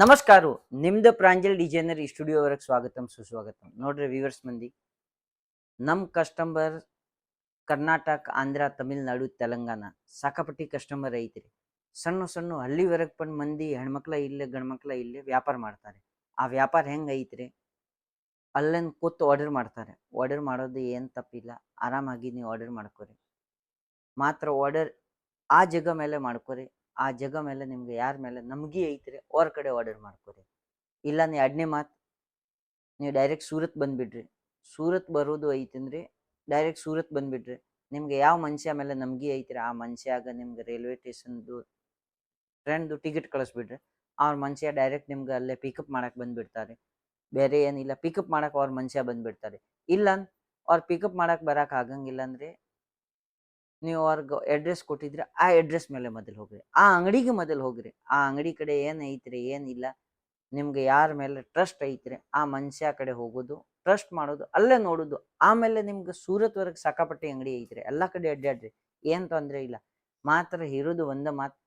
ನಮಸ್ಕಾರ ನಿಮ್ದು ಪ್ರಾಂಜಲ್ ಡಿಸೈನರ್ ಸ್ಟುಡಿಯೋವರೆಗೆ ಸ್ವಾಗತಂ ಸುಸ್ವಾಗತಂ. ನೋಡ್ರಿ ವ್ಯೂವರ್ಸ್ ಮಂದಿ, ನಮ್ಮ ಕಸ್ಟಮರ್ ಕರ್ನಾಟಕ, ಆಂಧ್ರ, ತಮಿಳ್ನಾಡು, ತೆಲಂಗಾಣ ಸಾಕಾಪಟ್ಟಿ ಕಸ್ಟಮರ್ ಐತ್ರಿ. ಸಣ್ಣ ಸಣ್ಣ ಹಳ್ಳಿವರೆಗೆ ಬಂದು ಮಂದಿ ಹೆಣ್ಮಕ್ಳ ಇಲ್ಲೇ ಗಂಡ್ಮಕ್ಳ ಇಲ್ಲೇ ವ್ಯಾಪಾರ ಮಾಡ್ತಾರೆ. ಆ ವ್ಯಾಪಾರ ಹೆಂಗೆ ಐತ್ರಿ, ಅಲ್ಲೇನು ಕೂತು ಆರ್ಡರ್ ಮಾಡ್ತಾರೆ. ಆರ್ಡರ್ ಮಾಡೋದು ಏನು ತಪ್ಪಿಲ್ಲ, ಆರಾಮಾಗಿ ನೀವು ಆರ್ಡರ್ ಮಾಡ್ಕೊರಿ. ಮಾತ್ರ ಆರ್ಡರ್ ಆ ಜಾಗ ಮೇಲೆ ಮಾಡ್ಕೊರಿ. ಆ ಜಾಗ ಮೇಲೆ ನಿಮ್ಗೆ ಯಾರ ಮೇಲೆ ನಮ್ಗೆ ಐತ್ರಿ ಅವ್ರ ಕಡೆ ಆರ್ಡರ್ ಮಾಡ್ಕೊರಿ. ಇಲ್ಲ ನೀವು ಎರಡನೇ ಮಾತು, ನೀವು ಡೈರೆಕ್ಟ್ ಸೂರತ್ ಬಂದುಬಿಡ್ರಿ. ಸೂರತ್ ಬರೋದು ಐತಂದ್ರೆ ಡೈರೆಕ್ಟ್ ಸೂರತ್ ಬಂದುಬಿಡ್ರಿ. ನಿಮ್ಗೆ ಯಾವ ಮನುಷ್ಯ ಮೇಲೆ ನಮ್ಗೆ ಐತ್ರಿ ಆ ಮನುಷ್ಯಾಗ ನಿಮ್ಗೆ ರೈಲ್ವೆ ಸ್ಟೇಷನ್ದು ಟ್ರೈನ್ದು ಟಿಕೆಟ್ ಕಳಿಸ್ಬಿಡ್ರಿ. ಅವ್ರ ಮನುಷ್ಯ ಡೈರೆಕ್ಟ್ ನಿಮ್ಗೆ ಅಲ್ಲೇ ಪಿಕಪ್ ಮಾಡಕ್ಕೆ ಬಂದುಬಿಡ್ತಾರೆ. ಬೇರೆ ಏನಿಲ್ಲ, ಪಿಕಪ್ ಮಾಡಕ್ಕೆ ಅವ್ರ ಮನುಷ್ಯ ಬಂದುಬಿಡ್ತಾರೆ. ಇಲ್ಲ ಅವ್ರು ಪಿಕಪ್ ಮಾಡಕ್ಕೆ ಬರೋಕೆ ಆಗಂಗಿಲ್ಲ ಅಂದರೆ ನೀವು ಅವ್ರಿಗೆ ಅಡ್ರೆಸ್ ಕೊಟ್ಟಿದ್ರೆ ಆ ಅಡ್ರೆಸ್ ಮೇಲೆ ಮೊದಲು ಹೋಗ್ರಿ, ಆ ಅಂಗಡಿಗೆ ಮೊದಲು ಹೋಗ್ರಿ. ಆ ಅಂಗಡಿ ಕಡೆ ಏನು ಐತ್ರಿ ಏನಿಲ್ಲ, ನಿಮ್ಗೆ ಯಾರ ಮೇಲೆ ಟ್ರಸ್ಟ್ ಐತ್ರಿ ಆ ಮನುಷ್ಯ ಕಡೆ ಹೋಗೋದು, ಟ್ರಸ್ಟ್ ಮಾಡೋದು, ಅಲ್ಲೇ ನೋಡೋದು. ಆಮೇಲೆ ನಿಮ್ಗೆ ಸೂರತ್ವರೆಗೆ ಸಾಕಾಪಟ್ಟಿ ಅಂಗಡಿ ಐತ್ರಿ, ಎಲ್ಲ ಕಡೆ ಅಡ್ಡಾಡ್ರಿ, ಏನು ತೊಂದರೆ ಇಲ್ಲ. ಮಾತ್ರ ಇರೋದು ಒಂದೇ ಮಾತು,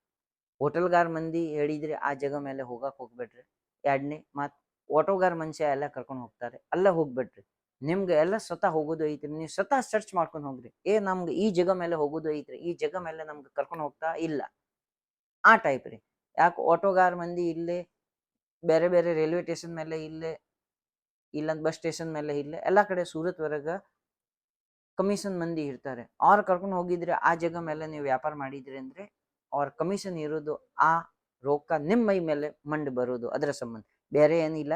ಹೋಟೆಲ್ಗಾರ ಮಂದಿ ಹೇಳಿದ್ರೆ ಆ ಜಾಗ ಮೇಲೆ ಹೋಗಕ್ಕೆ ಹೋಗ್ಬೇಡ್ರಿ. ಎರಡನೇ ಮಾತು, ಆಟೋಗಾರ ಮನುಷ್ಯ ಎಲ್ಲ ಕರ್ಕೊಂಡು ಹೋಗ್ತಾರೆ, ಅಲ್ಲೇ ಹೋಗ್ಬೇಡ್ರಿ. ನಿಮ್ಗೆ ಎಲ್ಲ ಸ್ವತಃ ಹೋಗೋದು ಐತ್ರಿ, ನೀವು ಸ್ವತಃ ಸರ್ಚ್ ಮಾಡ್ಕೊಂಡು ಹೋಗ್ರಿ. ನಮ್ಗೆ ಈ ಜಾಗ ಮೇಲೆ ಹೋಗೋದು ಐತ್ರಿ, ಈ ಜಾಗ ಮೇಲೆ ನಮ್ಗೆ ಕರ್ಕೊಂಡು ಹೋಗ್ತಾ ಇಲ್ಲ, ಆ ಟೈಪ್ ರೀ. ಯಾಕೆ ಆಟೋಗಾರ ಮಂದಿ ಇಲ್ಲೇ ಬೇರೆ ಬೇರೆ ರೈಲ್ವೆ ಸ್ಟೇಷನ್ ಮೇಲೆ ಇಲ್ಲೇ, ಇಲ್ಲಂತ ಬಸ್ ಸ್ಟೇಷನ್ ಮೇಲೆ ಇಲ್ಲೇ ಎಲ್ಲ ಕಡೆ ಸೂರತ್ವರೆಗೆ ಕಮಿಷನ್ ಮಂದಿ ಇರ್ತಾರೆ. ಅವ್ರು ಕರ್ಕೊಂಡು ಹೋಗಿದ್ರೆ ಆ ಜಾಗ ಮೇಲೆ ನೀವು ವ್ಯಾಪಾರ ಮಾಡಿದ್ರಿ ಅಂದ್ರೆ ಅವ್ರ ಕಮಿಷನ್ ಇರೋದು, ಆ ರೊಕ್ಕ ನಿಮ್ಮ ಮೈ ಮೇಲೆ ಮಂಡ್ ಬರೋದು, ಅದರ ಸಂಬಂಧ ಬೇರೆ ಏನಿಲ್ಲ.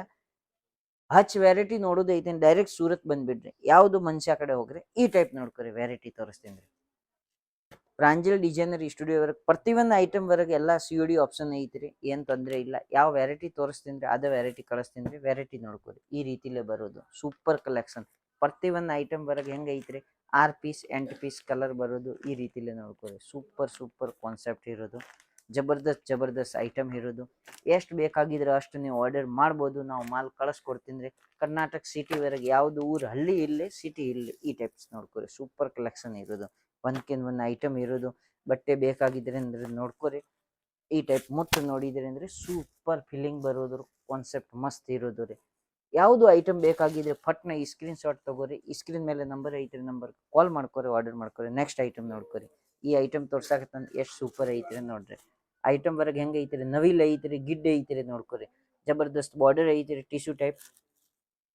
ಹಚ್ ವೆರೈಟಿ ನೋಡೋದು ಐತೇನೆ, ಡೈರೆಕ್ಟ್ ಸೂರತ್ ಬಂದ್ಬಿಡ್ರಿ. ಯಾವುದು ಮನುಷ್ಯ ಕಡೆ ಹೋಗ್ರಿ ಈ ಟೈಪ್ ನೋಡ್ಕೊರಿ. ವೆರೈಟಿ ತೋರಿಸ್ತೀನಿ ರೀ. ಪ್ರಾಂಜಲ್ ಡಿಸೈನರ್ ಸ್ಟುಡಿಯೋವರೆಗೆ ಪ್ರತಿಯೊಂದು ಐಟಮ್ ವರೆಗೆ ಎಲ್ಲ COD ಆಪ್ಷನ್ ಐತ್ರಿ, ಏನು ತೊಂದರೆ ಇಲ್ಲ. ಯಾವ ವೆರೈಟಿ ತೋರಿಸ್ತೀನಿ ರೀ ಅದೇ ವೆರೈಟಿ ಕಳಿಸ್ತೀನಿ ರೀ. ವೆರೈಟಿ ನೋಡ್ಕೊರಿ, ಈ ರೀತಿಲೇ ಬರೋದು. Super collection. ಪ್ರತಿಯೊಂದು ಐಟಮ್ ವರೆಗೆ ಹೆಂಗೆ ಐತ್ರಿ, 6 ಪೀಸ್ 8 ಪೀಸ್ ಕಲರ್ ಬರೋದು, ಈ ರೀತಿಲೇ ನೋಡ್ಕೊರಿ. ಸೂಪರ್ ಕಾನ್ಸೆಪ್ಟ್ ಇರೋದು, ಜಬರ್ದಸ್ತ್ ಐಟಮ್ ಇರೋದು. ಎಷ್ಟು ಬೇಕಾಗಿದ್ರೆ ಅಷ್ಟು ನೀವು ಆರ್ಡರ್ ಮಾಡ್ಬೋದು, ನಾವು ಮಾಲ್ ಕಳಿಸ್ಕೊಡ್ತೀನಿ ರೀ. ಕರ್ನಾಟಕ ಸಿಟಿವರೆಗೆ ಯಾವುದು ಊರು ಹಳ್ಳಿ ಇಲ್ಲೇ ಸಿಟಿ ಇಲ್ಲೇ, ಈ ಟೈಪ್ಸ್ ನೋಡ್ಕೊರಿ. ಸೂಪರ್ ಕಲೆಕ್ಷನ್ ಇರೋದು, ಒಂದ್ಕಿಂತ ಐಟಮ್ ಇರೋದು. ಬಟ್ಟೆ ಬೇಕಾಗಿದ್ರೆ ಅಂದ್ರೆ ನೋಡ್ಕೊರಿ. ಈ ಟೈಪ್ ಮುಟ್ಟು ನೋಡಿದ್ರಿ ಅಂದ್ರೆ ಸೂಪರ್ ಫೀಲಿಂಗ್ ಬರೋದು, ಕಾನ್ಸೆಪ್ಟ್ ಮಸ್ತ್ ಇರೋದು ರೀ. ಯಾವುದು ಐಟಮ್ ಬೇಕಾಗಿದ್ರೆ ಪಟ್ನ ಈ ಸ್ಕ್ರೀನ್ ಶಾಟ್ ತಗೋರಿ. ಈ ಸ್ಕ್ರೀನ್ ಮೇಲೆ ನಂಬರ್ ಐತ್ರಿ, ನಂಬರ್ ಕಾಲ್ ಮಾಡ್ಕೊರಿ, ಆರ್ಡರ್ ಮಾಡ್ಕೊರಿ. ನೆಕ್ಸ್ಟ್ ಐಟಮ್ ನೋಡ್ಕೊರಿ. ಈ ಐಟಮ್ ತೋರ್ಸಾಕತ್ತಂದು ಎಷ್ಟು ಸೂಪರ್ ಐತ್ರಿ ನೋಡ್ರಿ. ಐಟಮ್ ವರೆಗೆ ಹೆಂಗೆ ಐತ್ರಿ, ನವಿಲ್ ಐತ್ರಿ, ಗಿಡ್ಡೆ ಐತ್ರಿ ನೋಡ್ಕೊರಿ. ಜಬರ್ದಸ್ತ್ ಬಾರ್ಡರ್ ಐತ್ರಿ, ಟಿಶ್ಯೂ ಟೈಪ್.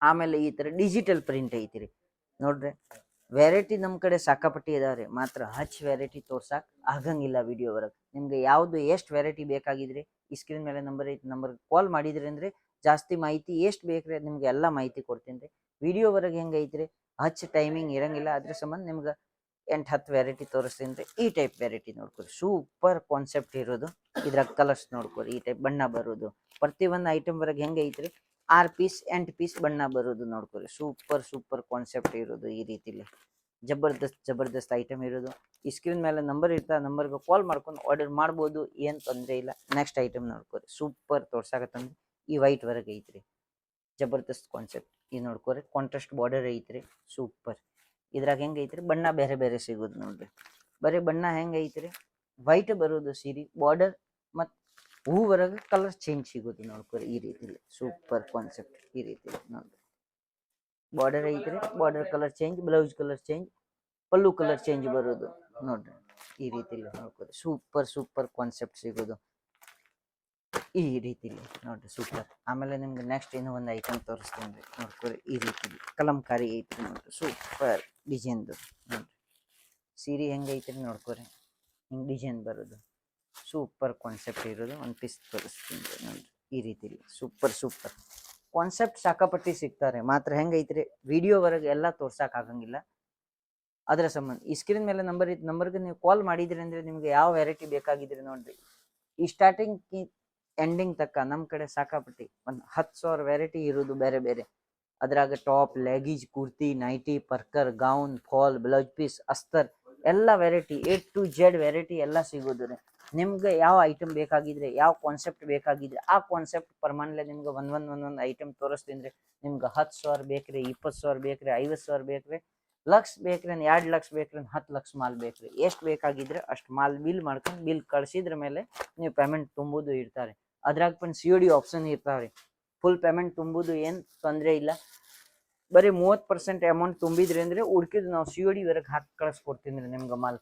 ಆಮೇಲೆ ಈ ಥರ ಡಿಜಿಟಲ್ ಪ್ರಿಂಟ್ ಐತ್ರಿ ನೋಡ್ರಿ. ವೆರೈಟಿ ನಮ್ಮ ಕಡೆ ಸಾಕಾಪಟ್ಟಿ ಇದಾವ್ರಿ, ಮಾತ್ರ ಹಚ್ ವೆರೈಟಿ ತೋರ್ಸಾಕ್ ಆಗಂಗಿಲ್ಲ ವಿಡಿಯೋ ಒಳಗೆ. ನಿಮ್ಗೆ ಯಾವುದು ಎಷ್ಟು ವೆರೈಟಿ ಬೇಕಾಗಿದ್ರಿ ಈ ಸ್ಕ್ರೀನ್ ಮೇಲೆ ನಂಬರ್ ಐತಿ, ನಂಬರ್ ಕಾಲ್ ಮಾಡಿದ್ರಿ ಅಂದ್ರೆ ಜಾಸ್ತಿ ಮಾಹಿತಿ ಎಷ್ಟು ಬೇಕ್ರಿ ನಿಮ್ಗೆ ಎಲ್ಲ ಮಾಹಿತಿ ಕೊಡ್ತೀನಿ ರೀ. ವಿಡಿಯೋವರೆಗೆ ಹೆಂಗೆ ಐತ್ರಿ, ಹಚ್ ಟೈಮಿಂಗ್ ಇರಂಗಿಲ್ಲ, ಅದ್ರ ಸಂಬಂಧ ನಿಮ್ಗೆ 8-10 ವೆರೈಟಿ ತೋರಿಸ್ತೀನಿ ರೀ. ಈ ಟೈಪ್ ವೆರೈಟಿ ನೋಡ್ಕೊರಿ. ಸೂಪರ್ ಕಾನ್ಸೆಪ್ಟ್ ಇರೋದು. ಇದ್ರಾಗ ಕಲರ್ಸ್ ನೋಡ್ಕೊರಿ, ಈ ಟೈಪ್ ಬಣ್ಣ ಬರೋದು. ಪ್ರತಿಯೊಂದು ಐಟಮ್ ವರೆಗೆ ಹೆಂಗೆ ಐತ್ರಿ, 6 ಪೀಸ್ 8 ಪೀಸ್ ಬಣ್ಣ ಬರೋದು ನೋಡ್ಕೊರಿ. ಸೂಪರ್ ಕಾನ್ಸೆಪ್ಟ್ ಇರೋದು, ಈ ರೀತಿಲಿ ಜಬರ್ದಸ್ತ್ ಐಟಮ್ ಇರೋದು. ಈ ಸ್ಕ್ರೀನ್ ಮೇಲೆ ನಂಬರ್ ಇರ್ತಾ, ನಂಬರ್ಗೆ ಕಾಲ್ ಮಾಡ್ಕೊಂಡು ಆರ್ಡರ್ ಮಾಡ್ಬೋದು, ಏನು ತೊಂದರೆ ಇಲ್ಲ. ನೆಕ್ಸ್ಟ್ ಐಟಮ್ ನೋಡ್ಕೊರಿ. ಸೂಪರ್ ತೋರ್ಸಾಕತ್ತಂದ್ರೆ ಈ ವೈಟ್ ವರೆಗೆ ಐತ್ರಿ, ಜಬರ್ದಸ್ತ್ ಕಾನ್ಸೆಪ್ಟ್. ಇದು ನೋಡ್ಕೊರಿ, ಕಾಂಟ್ರಾಸ್ಟ್ ಬಾರ್ಡರ್ ಐತ್ರಿ, ಸೂಪರ್. ಇದ್ರಾಗ ಹೆಂಗೆ ಐತ್ರಿ, ಬಣ್ಣ ಬೇರೆ ಬೇರೆ ಸಿಗೋದು ನೋಡ್ರಿ. ಬರೀ ಬಣ್ಣ ಹೆಂಗೆ ಐತ್ರಿ, ವೈಟ್ ಬರೋದು ಸೀರೆ, ಬಾರ್ಡರ್ ಮತ್ತು ಹೂವರೆಗೆ ಕಲರ್ ಚೇಂಜ್ ಸಿಗೋದು ನೋಡ್ಕೊರಿ. ಈ ರೀತಿಲಿ ಸೂಪರ್ ಕಾನ್ಸೆಪ್ಟ್, ಈ ರೀತಿಲಿ ನೋಡ್ರಿ. ಬಾರ್ಡರ್ ಐತ್ರಿ, border colour change, blouse colour change, pallu colour change ಬರೋದು ನೋಡ್ರಿ. ಈ ರೀತಿಲಿ ನೋಡ್ಕೊರಿ. ಸೂಪರ್ ಕಾನ್ಸೆಪ್ಟ್ ಸಿಗೋದು ಈ ರೀತಿಲಿ ನೋಡ್ರಿ, ಸೂಪರ್. ಆಮೇಲೆ ನಿಮ್ಗೆ ನೆಕ್ಸ್ಟ್ ಇನ್ನೂ ಒಂದು ಐಟಮ್ ತೋರಿಸ್ತೀನಿ ರೀ ನೋಡ್ಕೊರಿ. ಈ ರೀತಿಲಿ ಕಲಂಕಾರಿ ಐತ್ರಿ ನೋಡ್ರಿ, ಸೂಪರ್ ಡಿಸೈನ್ದು ನೋಡ್ರಿ. ಸೀರೆ ಹೆಂಗೆ ಐತ್ರಿ ನೋಡ್ಕೊರಿ, ಹಿಂಗೆ ಡಿಸೈನ್ ಬರೋದು, ಸೂಪರ್ ಕಾನ್ಸೆಪ್ಟ್ ಇರೋದು. ಒಂದು ಪೀಸ್ ತೋರಿಸ್ತೀನಿ ರೀ ನೋಡ್ರಿ. ಈ ರೀತಿಲಿ ಸೂಪರ್ ಕಾನ್ಸೆಪ್ಟ್ ಸಾಕಾಪಟ್ಟಿ ಸಿಗ್ತಾರೆ. ಮಾತ್ರ ಹೆಂಗೆ ಐತ್ರಿ, ವಿಡಿಯೋವರೆಗೆ ಎಲ್ಲ ತೋರ್ಸಕ್ಕೆ ಆಗಂಗಿಲ್ಲ, ಅದರ ಸಂಬಂಧ ಈ ಸ್ಕ್ರೀನ್ ಮೇಲೆ ನಂಬರ್ ಇತ್ತು, ನಂಬರ್ಗೆ ನೀವು ಕಾಲ್ ಮಾಡಿದ್ರಿ ಅಂದರೆ ನಿಮ್ಗೆ ಯಾವ ವೆರೈಟಿ ಬೇಕಾಗಿದ್ರಿ ನೋಡ್ರಿ. ಈ ಸ್ಟಾರ್ಟಿಂಗ್ ಎಂಡಿಂಗ್ ತಕ್ಕ ನಮ್ಮ ಕಡೆ ಸಾಕಾಪಟ್ಟಿ ಒಂದು 10,000 ವೆರೈಟಿ ಇರೋದು ಬೇರೆ ಬೇರೆ. ಅದ್ರಾಗ ಟಾಪ್, ಲೆಗೀಜ್, ಕುರ್ತಿ, ನೈಟಿ, ಪರ್ಕರ್, ಗೌನ್, ಫಾಲ್, ಬ್ಲೌಸ್ ಪೀಸ್, ಅಸ್ತರ್ ಎಲ್ಲ variety A to Z variety ಎಲ್ಲ ಸಿಗೋದು ರೀ. ನಿಮ್ಗೆ ಯಾವ ಐಟಮ್ ಬೇಕಾಗಿದ್ರೆ, ಯಾವ ಕಾನ್ಸೆಪ್ಟ್ ಬೇಕಾಗಿದ್ರೆ ಆ ಕಾನ್ಸೆಪ್ಟ್ ಪ್ರಮಾಣಲೆ ನಿಮ್ಗೆ ಒಂದೊಂದು ಐಟಮ್ ತೋರಿಸ್ತೀನಿ ರೀ. ನಿಮ್ಗೆ 10,000 ಬೇಕ್ರಿ, 20,000 ಬೇಕ್ರಿ, 50,000 ಬೇಕ್ರಿ, ಲಕ್ಷ ಬೇಕ್ರಿ, 2 ಲಕ್ಷ ಬೇಕ್ರಿ, 10 ಲಕ್ಷ ಮಾಲ್ ಬೇಕ್ರಿ, ಎಷ್ಟು ಬೇಕಾಗಿದ್ರೆ ಅಷ್ಟು ಮಾಲ್ ಬಿಲ್ ಮಾಡ್ಕೊಂಡು ಬಿಲ್ ಕಳಿಸಿದ್ರ ಮೇಲೆ ನೀವು ಪೇಮೆಂಟ್ ತುಂಬೋದು ಇರ್ತಾರೆ. ಅದ್ರಾಗ पण COD ಆಪ್ಷನ್ ಇರ್ತಾವ್ರಿ. ಫುಲ್ ಪೇಮೆಂಟ್ ತುಂಬುದು ಏನ್ ತೊಂದ್ರೆ ಇಲ್ಲ. ಬರೀ 30% ಅಮೌಂಟ್ ತುಂಬಿದ್ರಿ ಅಂದ್ರೆ ಉಳ್ಕಿದ್ ನಾವು COD ವರೆಗೆ ಹಾಕಿ ಕಳಿಸ್ಕೊಡ್ತೀನಿ ನಿಮ್ಗೆ ಮಾಲ್.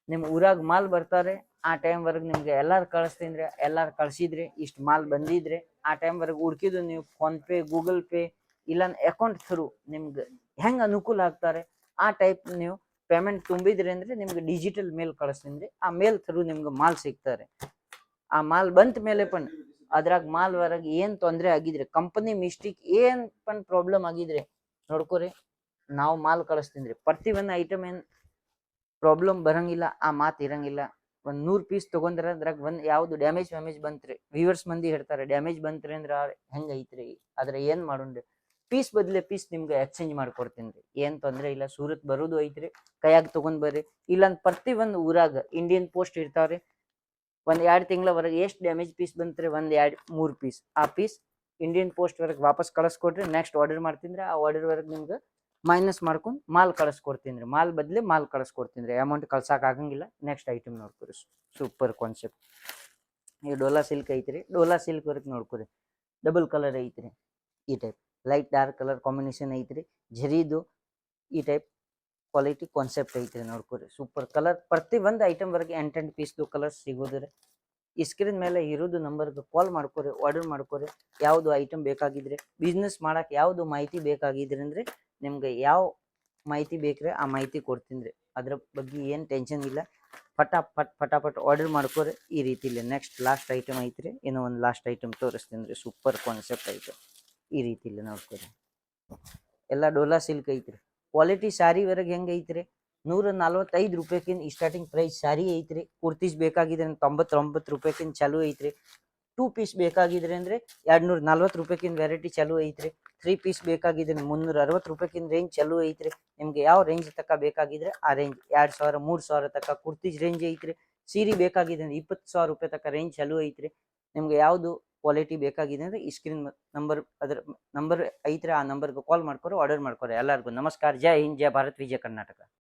ನಿಮ್ ಊರಾಗ ಮಾಲ್ ಬರ್ತಾರೆ ಆ ಟೈಮ್ ವರೆಗೆ ನಿಮ್ಗೆ ಎಲ್ಲಾರು ಕಳಿಸ್ತೀನಿ, ಎಲ್ಲಾರು ಕಳ್ಸಿದ್ರೆ ಇಷ್ಟು ಮಾಲ್ ಬಂದಿದ್ರೆ ಆ ಟೈಮ್ ವರೆಗೆ ಉಳ್ಕಿದ್ದು ನೀವು ಫೋನ್ ಪೇ, ಗೂಗಲ್ ಪೇ ಇಲ್ಲ ಅಕೌಂಟ್ ಥ್ರೂ ನಿಮ್ಗೆ ಹೆಂಗ್ ಅನುಕೂಲ ಆಗ್ತಾರೆ ಆ ಟೈಪ್ ನೀವು ಪೇಮೆಂಟ್ ತುಂಬಿದ್ರಿ ಅಂದ್ರೆ ನಿಮ್ಗೆ ಡಿಜಿಟಲ್ ಮೇಲ್ ಕಳಿಸ್ತೀನಿ. ಆ ಮೇಲ್ ಥ್ರೂ ನಿಮ್ಗೆ ಮಾಲ್ ಸಿಗ್ತಾರೆ. ಆ ಮಾಲ್ ಬಂತ ಮೇಲೆ पण ಅದ್ರಾಗ ಮಾಲ್ ವರೆಗೆ ಏನ್ ತೊಂದ್ರೆ ಆಗಿದ್ರೆ, ಕಂಪನಿ ಮಿಸ್ಟೇಕ್ ಏನ್ पण ಪ್ರಾಬ್ಲಮ್ ಆಗಿದ್ರೆ ನೋಡ್ಕೋರಿ, ನಾವು ಮಾಲ್ ಕಳಿಸ್ತೀನಿ. ಪ್ರತಿ ಒಂದು ಐಟಮ್ ಏನ್ ಪ್ರಾಬ್ಲಮ್ ಬರಂಗಿಲ್ಲ, ಆ ಮಾತ್ ಇರಂಗಿಲ್ಲ. ಒಂದ್ 100 ಪೀಸ್ ತಗೊಂಡ್ರ ಅದ್ರಾಗ ಒಂದ್ ಯಾವ್ದು ಡ್ಯಾಮೇಜ್ ಬಂತ್ರಿ, ವ್ಯೂವರ್ಸ್ ಮಂದಿ ಹೇಳ್ತಾರೆ ಡ್ಯಾಮೇಜ್ ಬಂತ್ರಿ ಅಂದ್ರ ಹೆಂಗ ಐತ್ರಿ, ಅದ್ರ ಏನ್ ಮಾಡೋಣ್ರಿ, ಪೀಸ್ ಬದ್ಲೆ ಪೀಸ್ ನಿಮ್ಗೆ ಎಕ್ಸ್ಚೇಂಜ್ ಮಾಡ್ಕೊಡ್ತೀನಿ. ಏನ್ ತೊಂದ್ರೆ ಇಲ್ಲ. ಸೂರತ್ ಬರೋದು ಐತ್ರಿ, ಕೈಯಾಗ ತಗೊಂಡ್ ಬರ್ರಿ. ಇಲ್ಲಂದ್ ಪ್ರತಿ ಒಂದ್ ಊರಾಗ ಇಂಡಿಯನ್ ಪೋಸ್ಟ್ ಇರ್ತಾವ್ರಿ. ಒಂದ್ 2 ತಿಂಗಳವರೆಗೆ ಎಷ್ಟು ಡ್ಯಾಮೇಜ್ ಪೀಸ್ ಬಂತ್ರಿ, 1 2 3 ಪೀಸ್, ಆ ಪೀಸ್ ಇಂಡಿಯನ್ ಪೋಸ್ಟ್ ವರೆಗೆ ವಾಪಸ್ ಕಳಿಸ್ಕೊಡ್ರಿ. ನೆಕ್ಸ್ಟ್ ಆರ್ಡರ್ ಮಾಡ್ತೀನಿ, ಆ ಆರ್ಡರ್ ವರೆಗೆ ನಿಮ್ಗೆ ಮೈನಸ್ ಮಾಡ್ಕೊಂಡು ಮಾಲ್ ಕಳಿಸ್ಕೊಡ್ತೀನಿ. ಮಾಲ್ ಬದ್ಲಿ ಮಾಲ್ ಕಳಿಸ್ಕೊಡ್ತೀನಿ, ಅಮೌಂಟ್ ಕಳ್ಸಾಕ್ ಆಗಂಗಿಲ್ಲ. ನೆಕ್ಸ್ಟ್ ಐಟಮ್ ನೋಡ್ಕೊರಿ, ಸೂಪರ್ ಕಾನ್ಸೆಪ್ಟ್. ಈ ಡೋಲಾ ಸಿಲ್ಕ್ ಐತ್ರಿ, ಡೋಲಾ ಸಿಲ್ಕ್ ವರ್ಕ್ ನೋಡ್ಕೊರಿ, ಡಬಲ್ ಕಲರ್ ಐತ್ರಿ. ಈ type light dark colour combination ಐತ್ರಿ. ಝರಿದು ಈ ಟೈಪ್ ಕ್ವಾಲಿಟಿ ಕಾನ್ಸೆಪ್ಟ್ ಐತ್ರಿ, ನೋಡ್ಕೊರಿ ಸೂಪರ್ ಕಲರ್. ಪ್ರತಿ ಒಂದು ಐಟಮ್ ವರೆಗೆ 8 ಪೀಸ್ದು ಕಲರ್ ಸಿಗೋದ್ರಿ. ಈ ಸ್ಕ್ರೀನ್ ಮೇಲೆ ಇರೋದು ನಂಬರ್ಗೆ ಕಾಲ್ ಮಾಡ್ಕೊರಿ, ಆರ್ಡರ್ ಮಾಡ್ಕೊರಿ. ಯಾವುದು ಐಟಮ್ ಬೇಕಾಗಿದ್ರೆ, ಬಿಸ್ನೆಸ್ ಮಾಡಕ್ ಯಾವ್ದು ಮಾಹಿತಿ ಬೇಕಾಗಿದ್ರೆ ಅಂದ್ರೆ ನಿಮ್ಗೆ ಯಾವ ಮಾಹಿತಿ ಬೇಕ್ರೆ ಆ ಮಾಹಿತಿ ಕೊಡ್ತೀನಿ. ಅದ್ರ ಬಗ್ಗೆ ಏನು ಟೆನ್ಷನ್ ಇಲ್ಲ. ಫಟಾಫಟ್ ಆರ್ಡರ್ ಮಾಡ್ಕೊರಿ. ಈ ರೀತಿಲಿ ನೆಕ್ಸ್ಟ್ ಲಾಸ್ಟ್ ಐಟಮ್ ಐತ್ರಿ, ಇನ್ನೂ ಒಂದು ಲಾಸ್ಟ್ ಐಟಮ್ ತೋರಿಸ್ತೀನಿ. ಸೂಪರ್ ಕಾನ್ಸೆಪ್ಟ್ ಐತೆ. ಈ ರೀತಿಲಿ ನೋಡ್ಕೊರಿ, ಎಲ್ಲ ಡೋಲಾ ಸಿಲ್ಕ್ ಐತ್ರಿ. ಕ್ವಾಲಿಟಿ ಸಾರಿ ವರೆಗೆ ಹೆಂಗೆ ಐತ್ರಿ, 145 ರೂಪಾಯಿಕಿಂತ ಸ್ಟಾರ್ಟಿಂಗ್ ಪ್ರೈಸ್ ಸಾರಿ ಐತ್ರಿ. ಕುರ್ತೀಸ್ ಬೇಕಾಗಿದ್ರೆ 99 ರೂಪಾಯಿಕಿಂತ ಚಾಲು ಐತ್ರಿ. 2 ಪೀಸ್ ಬೇಕಾಗಿದ್ರೆ ಅಂದ್ರೆ 240 ರೂಪಾಯಿಕಿಂತ ವೆರೈಟಿ ಚಾಲು ಐತ್ರಿ. 3 ಪೀಸ್ ಬೇಕಾಗಿದ್ರೆ 360 ರೂಪಾಯಿಕಿಂತ ರೇಂಜ್ ಚಾಲು ಐತ್ರಿ. ನಿಮ್ಗೆ ಯಾವ ರೇಂಜ್ ತಕ್ಕ ಬೇಕಾಗಿದ್ರೆ ಆ ರೇಂಜ್ 2000 3000 ತಕ್ಕ ಕುರ್ತೀಸ್ ರೇಂಜ್ ಐತ್ರಿ. ಸೀರೆ ಬೇಕಾಗಿದ್ರೆ 20,000 ರೂಪಾಯಿ ತಕ್ಕ ರೇಂಜ್ ಚಾಲು ಐತ್ರಿ. ನಿಮ್ಗೆ ಯಾವುದು ಕ್ವಾಲಿಟಿ ಬೇಕಾಗಿದೆ ಅಂದ್ರೆ ಈ ಸ್ಕ್ರೀನ್ ನಂಬರ್, ಅದ್ರ ನಂಬರ್ ಐತ್ರಿ, ಆ ನಂಬರ್ಗೆ ಕಾಲ್ ಮಾಡ್ಕೊರಿ, ಆರ್ಡರ್ ಮಾಡ್ಕೊರಿ. ಎಲ್ಲರಿಗೂ ನಮಸ್ಕಾರ. ಜೈ ಹಿಂದ್, ಜೈ ಭಾರತ್, ವಿಜಯ ಕರ್ನಾಟಕ.